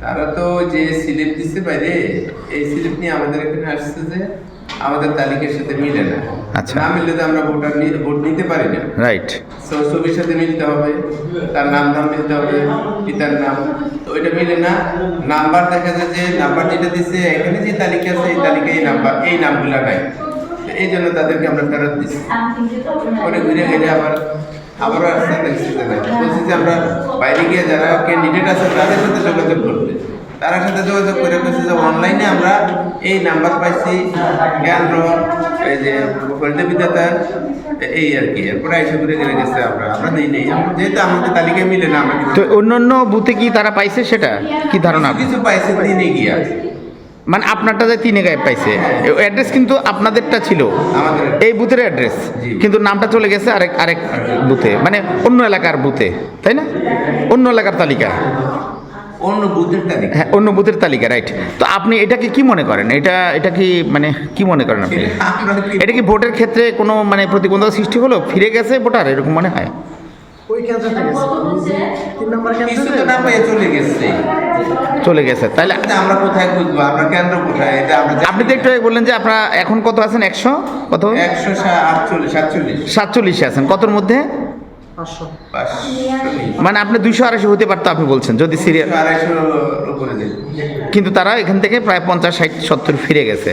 তারা তো যে স্লিপ দিচ্ছে বাইরে, এই স্লিপ নিয়ে আমাদের এখানে আসছে যে আমাদের তালিকার সাথে মিলে না। আচ্ছা। না মিললে তো আমরা ভোট নিতে পারি না। রাইট। ছবির সাথে মিলতে হবে, তার নাম মিলতে হবে, পিতার নাম, তো ওইটা মিলে না। নাম্বার দেখা যায় যে নাম্বার যেটা দিচ্ছে এখানে যে তালিকা আছে এই তালিকায় এই নামগুলো নাই, এই জন্য তাদেরকে আমরা ফেরত দিচ্ছি। পরে ঘুরে ঘিরে আবারও আসতে দেখছি যে নাই, বলছি যে আমরা বাইরে গিয়ে যারা ক্যান্ডিডেট আছে তাদের সাথে যোগাযোগ করতে, তার সাথে যোগাযোগ করে বলছি যে অনলাইনে আমরা এই নাম্বার পাইছি কেন্দ্র, এই যে ফরিদে বিদ্যাতার, এই আর কি। এরপরে এসে ঘুরে ঘিরে গেছে আমরা দিই নেই, যেহেতু আমাদের তালিকায় মিলে না। আমরা তো অন্য বুথে কি তারা পাইছে, সেটা কি ধারণা? কিছু পাইছে দিনে গিয়া, মানে আপনারটা যে 3 গায়ে পাইছে, অ্যাড্রেস কিন্তু আপনাদেরটা ছিল আমাদের এই বুথের অ্যাড্রেস, কিন্তু নামটা চলে গেছে আরেক বুথে, মানে অন্য এলাকার বুথে, তাই না? অন্য এলাকার তালিকা, অন্য বুথের তালিকা। হ্যাঁ, অন্য বুথের তালিকা, রাইট। তো আপনি এটাকে কি মনে করেন? এটা কি মানে কি মনে করেন আপনি? এটা কি ভোটের ক্ষেত্রে কোনো মানে প্রতিবন্ধকতা সৃষ্টি হলো, ফিরে গেছে ভোটার, এরকম মনে হয়? ওই ক্যান্সার গেছে 3 নাম্বার কিছু ক্যান্সার তো না পেয়ে চলে গেছে। তাইলে আমরা কোথায় খুঁজবো? আমরা কেন্দ্র কোথায়? এটা আমরা আপনি তো একটু আগে বললেন যে আপনারা এখন কত আছেন? 100 কত? 147 আছেন কতর মধ্যে? 500। মানে আপনি 200-250 হতে পারতো আপনি বলছেন যদি সিরিয়াল, 250 উপরে যেত। কিন্তু তারা এখান থেকে প্রায় 50-60-70 ফিরে গেছে।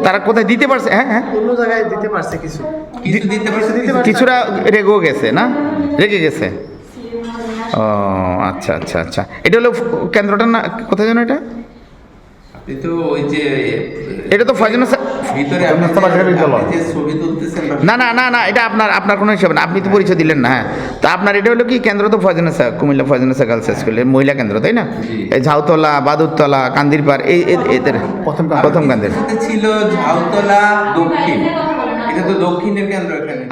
তারা কোথায় দিতে পারছে? হ্যাঁ, অন্য জায়গায় দিতে পারছে কিছু। কিছু দিতে পারছে, কিছুটা রেগেও গেছে, না রেগে গেছে। ও আচ্ছা। এটা হলো কেন্দ্রটা, না কোথায় যেন এটা? আপনি তো ওই যে এটা তো ফয়জুন্নেছা ভিতরে আপনি যে ছবি তুলতেছেন না, এটা আপনার কোনো হিসাবে না, আপনি তো পরিচয় দিলেন না। হ্যাঁ, তো আপনার এটা হলো কি কেন্দ্র? তো ফয়জুন্নেছা, কুমিল্লা ফয়জুন্নেছা গার্লস স্কুলের মহিলা কেন্দ্র, তাই না? এই ঝাউতলা, বাদুরতলা, কান্দিরপাড়, এদের প্রথম কান্দির ছিল ঝাউতলা দক্ষিণ, এটা তো দক্ষিণের কেন্দ্র এখানে।